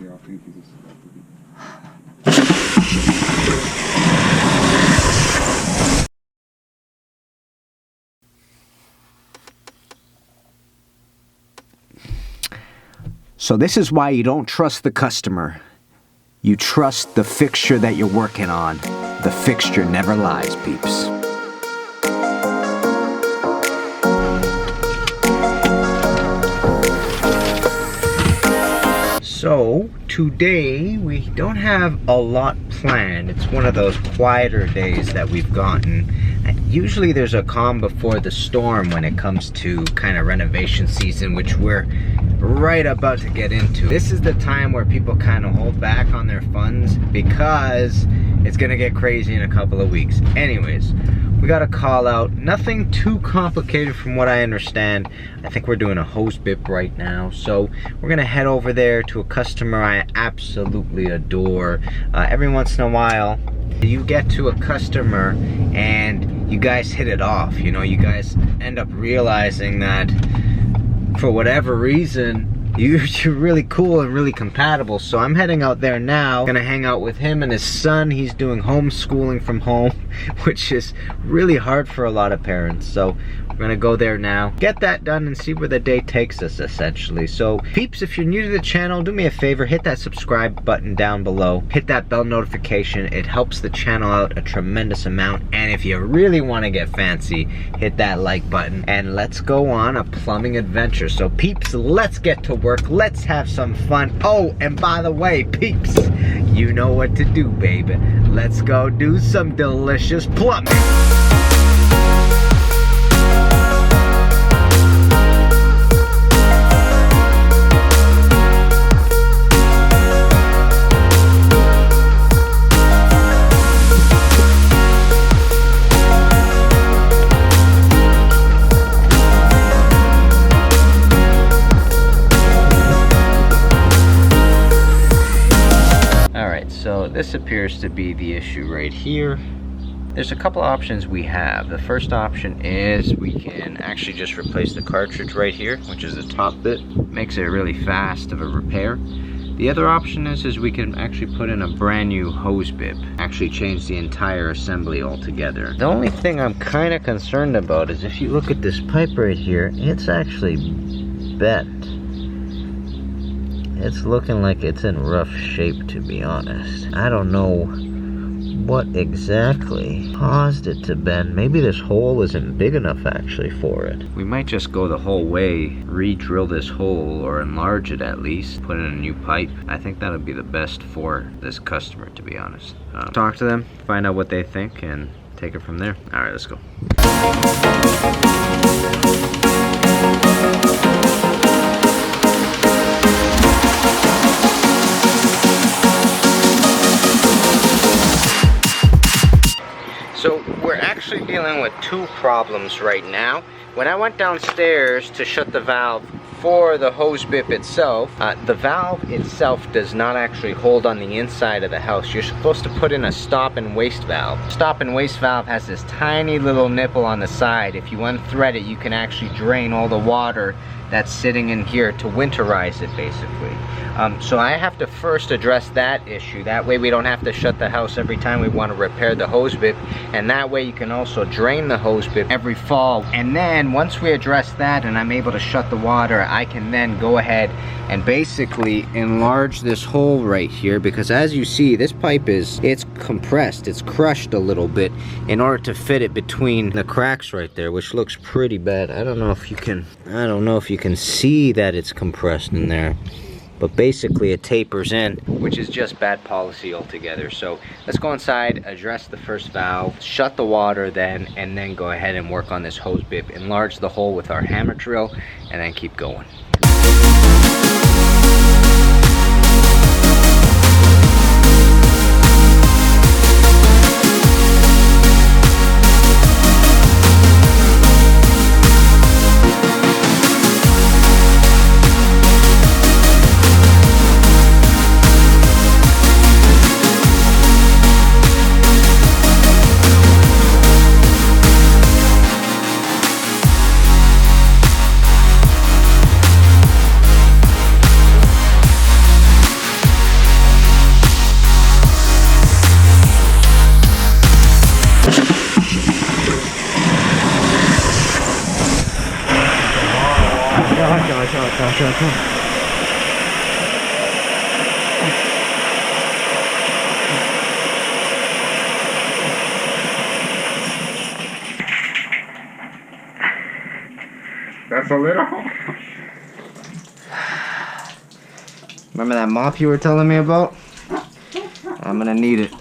Yeah, I think he's just about to be. So this is why you don't trust the customer. You trust the fixture that you're working on. The fixture never lies, peeps. So today we don't have a lot planned. It's one of those quieter days that we've gotten. Usually there's a calm before the storm when it comes to kind of renovation season, which we're right about to get into. This is the time where people kind of hold back on their funds because it's gonna get crazy in a couple of weeks. Anyways, we got a call out. Nothing too complicated from what I understand. I think we're doing a hose bip right now. So we're gonna head over there to a customer I absolutely adore. Every once in a while, you get to a customer and you guys hit it off. You know, you guys end up realizing that for whatever reason, you're really cool and really compatible. So I'm heading out there now. Gonna hang out with him and his son. He's doing homeschooling from home, which is really hard for a lot of parents. So we're gonna go there now, get that done, and see where the day takes us, essentially. So peeps, if you're new to the channel, do me a favor, hit that subscribe button down below, hit that bell notification. It helps the channel out a tremendous amount. And if you really want to get fancy, hit that like button, and let's go on a plumbing adventure. So peeps, let's get to work. Let's have some fun. Oh, and by the way, peeps, you know what to do, baby. Let's go do some delicious plumbing. So this appears to be the issue right here. There's a couple options we have. The first option is we can actually just replace the cartridge right here, which is the top bit. Makes it really fast of a repair. The other option is we can actually put in a brand new hose bib. Actually change the entire assembly altogether. The only thing I'm kind of concerned about is if you look at this pipe right here, it's actually bent. It's looking like it's in rough shape, to be honest. I don't know what exactly caused it to bend. Maybe this hole isn't big enough actually for it. We might just go the whole way, re-drill this hole, or enlarge it at least, put in a new pipe. I think that would be the best for this customer, to be honest. Talk to them, find out what they think, and take it from there. All right, let's go. So we're actually dealing with two problems right now. When I went downstairs to shut the valve for the hose bip itself, the valve itself does not actually hold on the inside of the house. You're supposed to put in a stop and waste valve. Stop and waste valve has this tiny little nipple on the side. If you unthread it, you can actually drain all the water that's sitting in here to winterize it, basically. So I have to first address that issue. That way we don't have to shut the house every time we want to repair the hose bib. And that way you can also drain the hose bib every fall. And then once we address that and I'm able to shut the water, I can then go ahead and basically enlarge this hole right here, because as you see, this pipe it's compressed, it's crushed a little bit in order to fit it between the cracks right there, which looks pretty bad. I don't know if you can see that it's compressed in there. But basically it tapers in, which is just bad policy altogether. So let's go inside, address the first valve, shut the water then, and then go ahead and work on this hose bib, enlarge the hole with our hammer drill, and then keep going. a little. Remember that mop you were telling me about? I'm gonna need it.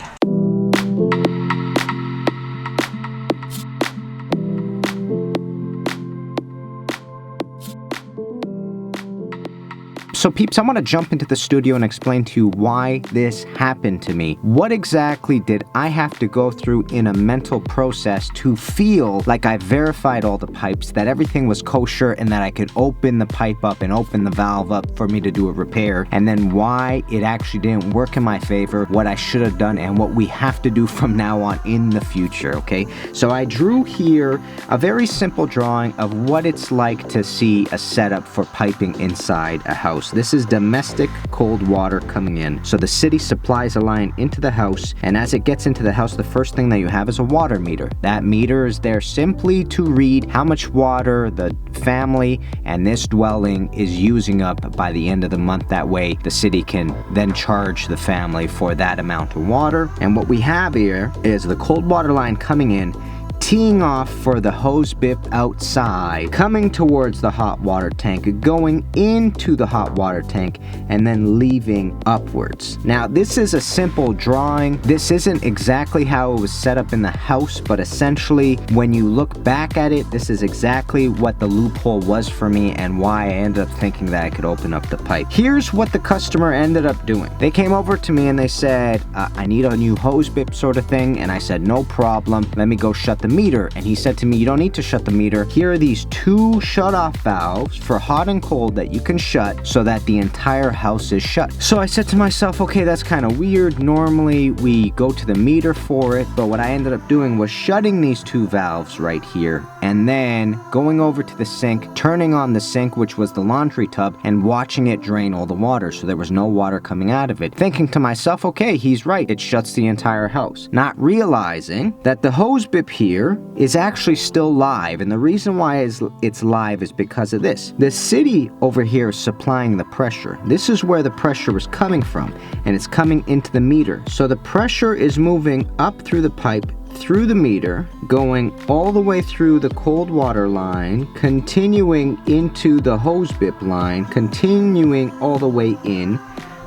So peeps, I want to jump into the studio and explain to you why this happened to me. What exactly did I have to go through in a mental process to feel like I verified all the pipes, that everything was kosher, and that I could open the pipe up and open the valve up for me to do a repair, and then why it actually didn't work in my favor, what I should have done, and what we have to do from now on in the future, okay? So I drew here a very simple drawing of what it's like to see a setup for piping inside a house. This is domestic cold water coming in. So the city supplies a line into the house, and as it gets into the house, the first thing that you have is a water meter. That meter is there simply to read how much water the family and this dwelling is using up by the end of the month. That way the city can then charge the family for that amount of water. And what we have here is the cold water line coming in, teeing off for the hose bip outside, coming towards the hot water tank, going into the hot water tank, and then leaving upwards. Now, this is a simple drawing. This isn't exactly how it was set up in the house, but essentially, when you look back at it, this is exactly what the loophole was for me and why I ended up thinking that I could open up the pipe. Here's what the customer ended up doing. They came over to me and they said, I need a new hose bip sort of thing, and I said, no problem, let me go shut the meter. And he said to me, you don't need to shut the meter. Here are these two shut-off valves for hot and cold that you can shut so that the entire house is shut. So I said to myself, okay, that's kind of weird. Normally we go to the meter for it, but what I ended up doing was shutting these two valves right here and then going over to the sink, turning on the sink, which was the laundry tub, and watching it drain all the water so there was no water coming out of it. Thinking to myself, okay, he's right, it shuts the entire house. Not realizing that the hose bip here is actually still live, and the reason why it's live is because of this. The city over here is supplying the pressure. This is where the pressure is coming from, and it's coming into the meter. So the pressure is moving up through the pipe, through the meter, going all the way through the cold water line, continuing into the hose bip line, continuing all the way in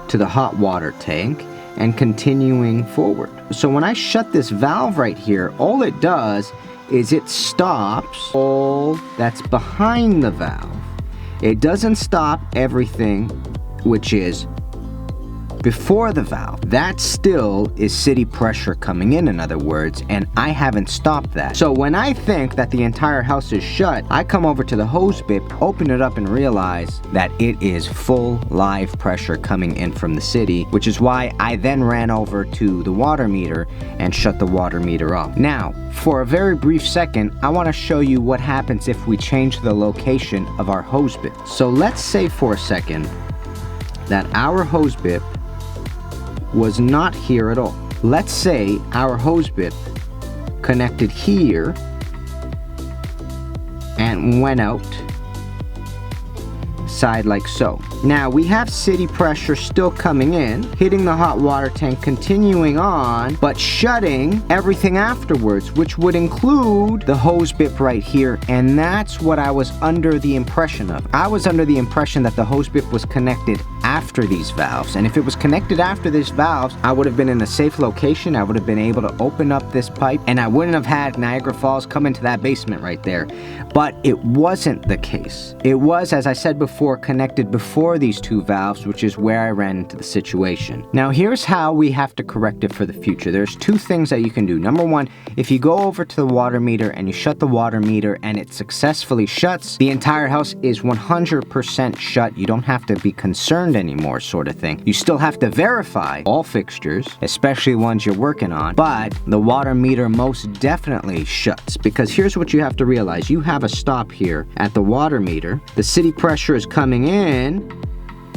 to the hot water tank, and continuing forward. So when I shut this valve right here, all it does is it stops all that's behind the valve. It doesn't stop everything which is before the valve. That still is city pressure coming in other words, and I haven't stopped that. So when I think that the entire house is shut, I come over to the hose bip, open it up, and realize that it is full live pressure coming in from the city, which is why I then ran over to the water meter and shut the water meter off. Now, for a very brief second, I want to show you what happens if we change the location of our hose bip. So let's say for a second that our hose bip was not here at all. Let's say our hose bip connected here and went out side like so. Now we have city pressure still coming in, hitting the hot water tank, continuing on, but shutting everything afterwards, which would include the hose bip right here, and that's what I was under the impression of. I was under the impression that the hose bip was connected after these valves, and if it was connected after these valves, I would have been in a safe location, I would have been able to open up this pipe, and I wouldn't have had Niagara Falls come into that basement right there. But it wasn't the case. It was, as I said before, connected before these two valves, which is where I ran into the situation. Now here's how we have to correct it for the future. There's two things that you can do. Number one, if you go over to the water meter and you shut the water meter and it successfully shuts, the entire house is 100% shut. You don't have to be concerned anymore, sort of thing. You still have to verify all fixtures, especially ones you're working on, but the water meter most definitely shuts, because here's what you have to realize. You have a stop here at the water meter. The city pressure is coming in,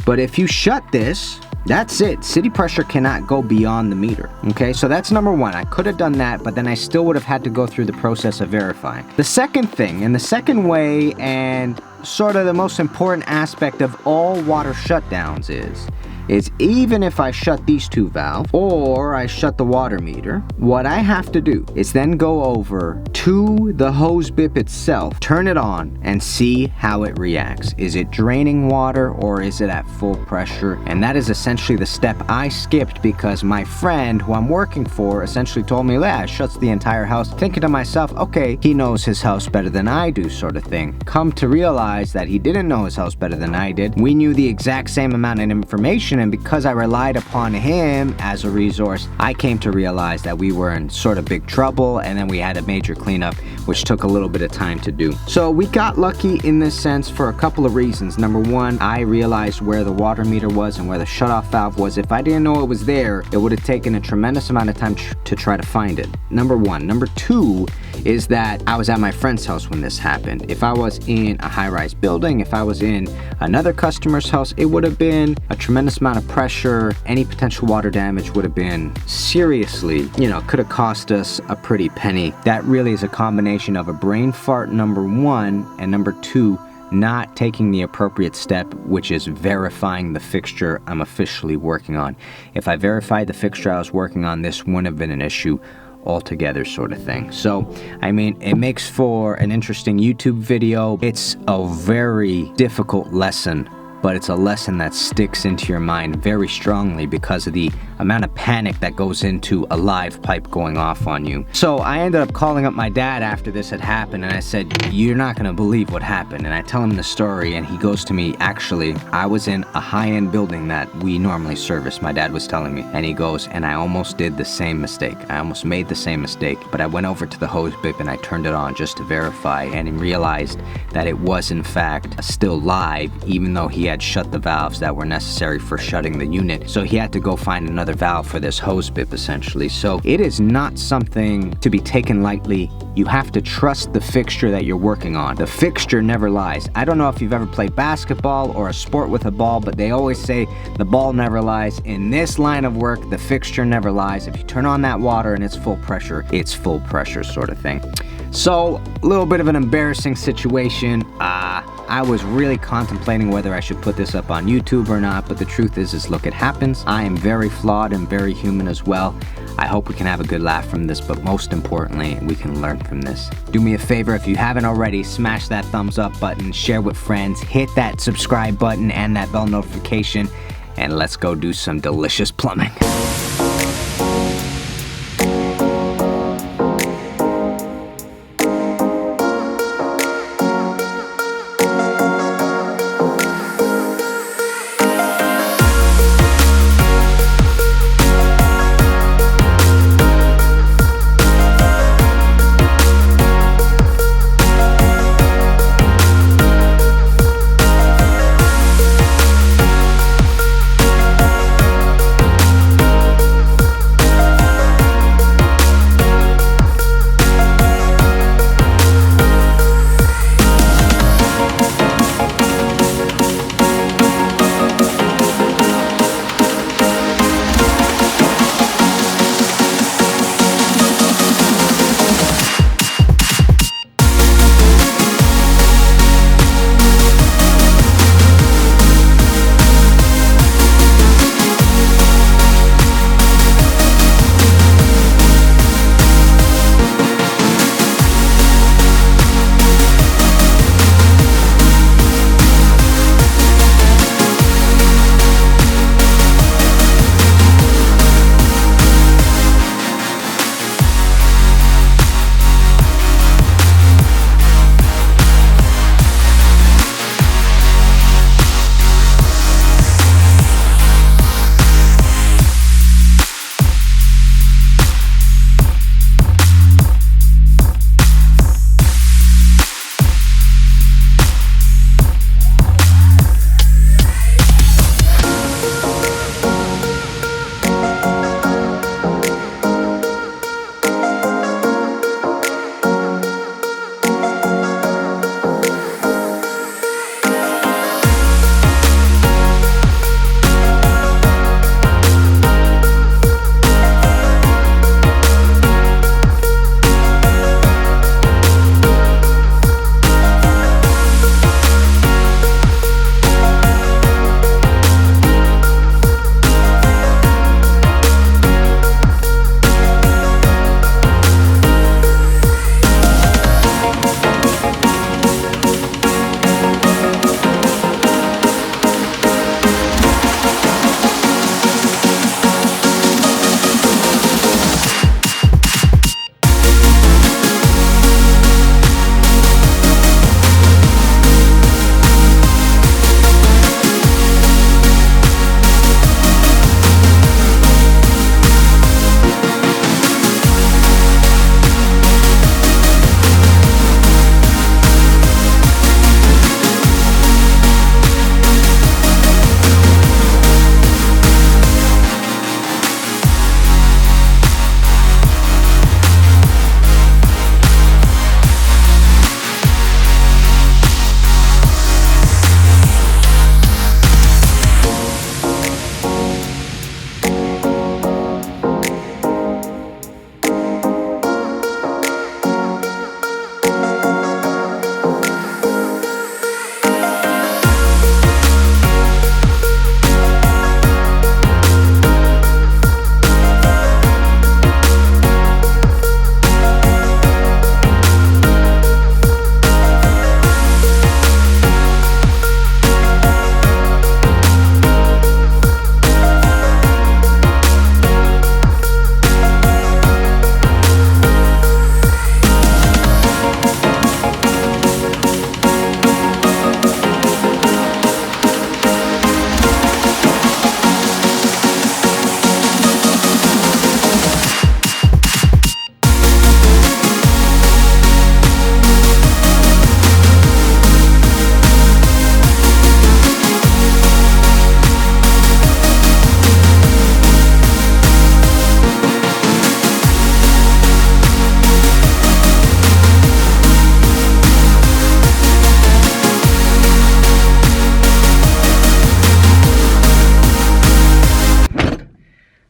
but if you shut this, that's it. City pressure cannot go beyond the meter. Okay, so that's number one. I could have done that, but then I still would have had to go through the process of verifying. The second thing, and the second way, and sort of the most important aspect of all water shutdowns is is even if I shut these two valves or I shut the water meter, what I have to do is then go over to the hose bip itself, turn it on, and see how it reacts. Is it draining water or is it at full pressure? And that is essentially the step I skipped because my friend who I'm working for essentially told me, yeah, it shuts the entire house. Thinking to myself, okay, he knows his house better than I do, sort of thing. Come to realize that he didn't know his house better than I did. We knew the exact same amount of information, and because I relied upon him as a resource, I came to realize that we were in sort of big trouble, and then we had a major cleanup, which took a little bit of time to do. So we got lucky in this sense for a couple of reasons. Number one, I realized where the water meter was and where the shutoff valve was. If I didn't know it was there, it would have taken a tremendous amount of time to try to find it. Number one. Number two is that I was at my friend's house when this happened. If I was in a high-rise building, if I was in another customer's house, it would have been a tremendous amount of pressure. Any potential water damage would have been seriously, could have cost us a pretty penny. That really is a combination of a brain fart, number one, and number two, not taking the appropriate step, which is verifying the fixture I'm officially working on. If I verified the fixture I was working on, this wouldn't have been an issue altogether, sort of thing. So, I mean, it makes for an interesting YouTube video. It's a very difficult lesson, but it's a lesson that sticks into your mind very strongly because of the amount of panic that goes into a live pipe going off on you. So I ended up calling up my dad after this had happened, and I said, you're not gonna believe what happened. And I tell him the story, and he goes to me, actually, I was in a high-end building that we normally service, my dad was telling me, and he goes, and I almost did the same mistake. I almost made the same mistake, but I went over to the hose bip and I turned it on just to verify, and he realized that it was in fact still live, even though he had shut the valves that were necessary for shutting the unit. So he had to go find another valve for this hose bip, essentially. So it is not something to be taken lightly. You have to trust the fixture that you're working on. The fixture never lies. I don't know if you've ever played basketball or a sport with a ball, but they always say the ball never lies. In this line of work, the fixture never lies. If you turn on that water and it's full pressure, sort of thing. So, a little bit of an embarrassing situation. I was really contemplating whether I should put this up on YouTube or not, but the truth is look, it happens. I am very flawed and very human as well. I hope we can have a good laugh from this, but most importantly, we can learn from this. Do me a favor, if you haven't already, smash that thumbs up button, share with friends, hit that subscribe button and that bell notification, and let's go do some delicious plumbing.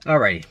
Alrighty,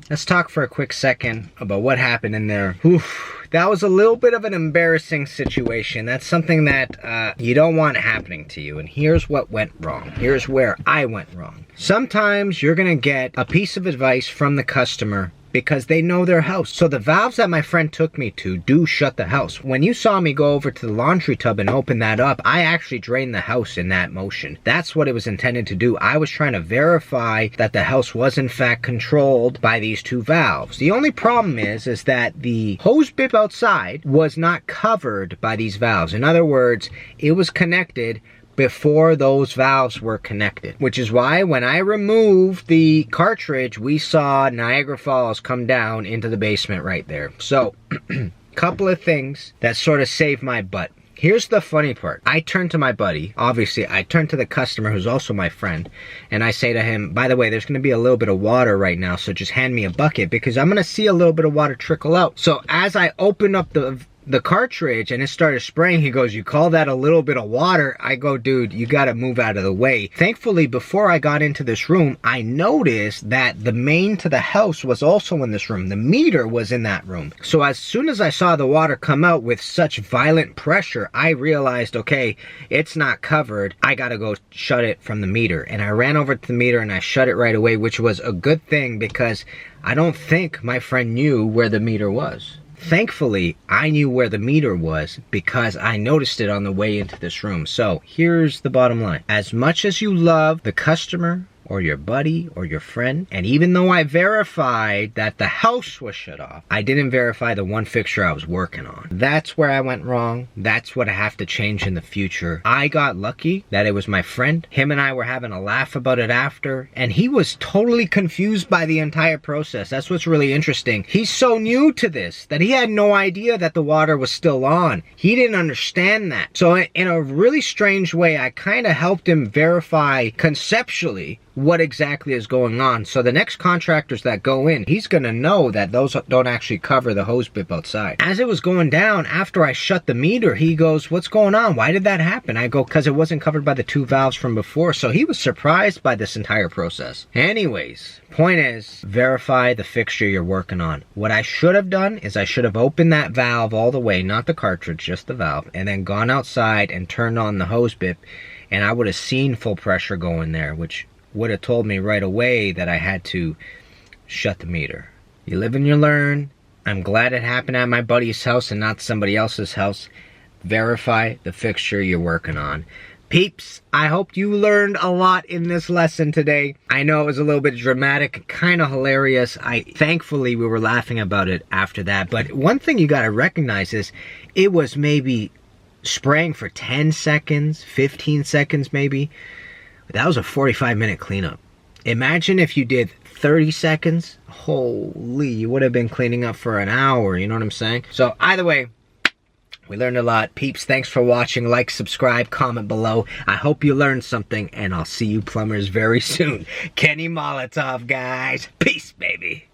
let's talk for a quick second about what happened in there. Oof. That was a little bit of an embarrassing situation. That's something that you don't want happening to you. And here's what went wrong. Here's where I went wrong. Sometimes you're gonna get a piece of advice from the customer because they know their house. So the valves that my friend took me to do shut the house. When you saw me go over to the laundry tub and open that up, I actually drained the house in that motion. That's what it was intended to do. I was trying to verify that the house was in fact controlled by these two valves. The only problem is that the hose bib outside was not covered by these valves. In other words, it was connected before those valves were connected, which is why when I removed the cartridge, we saw Niagara Falls come down into the basement right there. So, couple of things that sort of saved my butt. Here's the funny part. I turned to my buddy, obviously I turned to the customer who's also my friend, and I say to him, by the way, there's gonna be a little bit of water right now, so just hand me a bucket because I'm gonna see a little bit of water trickle out. So as I open up the cartridge and it started spraying, he goes, you call that a little bit of water? I go, dude, you gotta move out of the way. Thankfully, before I got into this room, I noticed that the main to the house was also in this room. The meter was in that room. So as soon as I saw the water come out with such violent pressure, I realized, okay, it's not covered. I gotta go shut it from the meter. And I ran over to the meter and I shut it right away, which was a good thing because I don't think my friend knew where the meter was. Thankfully, I knew where the meter was because I noticed it on the way into this room. So here's the bottom line. As much as you love the customer or your buddy or your friend, and even though I verified that the house was shut off, I didn't verify the one fixture I was working on. That's where I went wrong. That's what I have to change in the future. I got lucky that it was my friend. Him and I were having a laugh about it after, and he was totally confused by the entire process. That's what's really interesting. He's so new to this that he had no idea that the water was still on. He didn't understand that. So in a really strange way, I kind of helped him verify conceptually what exactly is going on. So the next contractors that go in, he's gonna know that those don't actually cover the hose bib outside. As it was going down, after I shut the meter, he goes, what's going on? Why did that happen? I go, because it wasn't covered by the two valves from before. So he was surprised by this entire process. Anyways, point is, verify the fixture you're working on. What I should have done is I should have opened that valve all the way, not the cartridge, just the valve, and then gone outside and turned on the hose bib, and I would have seen full pressure going there, which would have told me right away that I had to shut the meter. You live and you learn. I'm glad it happened at my buddy's house and not somebody else's house. Verify the fixture you're working on. Peeps, I hope you learned a lot in this lesson today. I know it was a little bit dramatic, kind of hilarious. Thankfully, we were laughing about it after that. But one thing you got to recognize is it was maybe spraying for 10 seconds, 15 seconds maybe. That was a 45-minute cleanup. Imagine if you did 30 seconds. Holy, you would have been cleaning up for an hour, you know what I'm saying? So either way, we learned a lot. Peeps, thanks for watching. Like, subscribe, comment below. I hope you learned something, and I'll see you plumbers very soon. Kenny Molotov, guys. Peace, baby.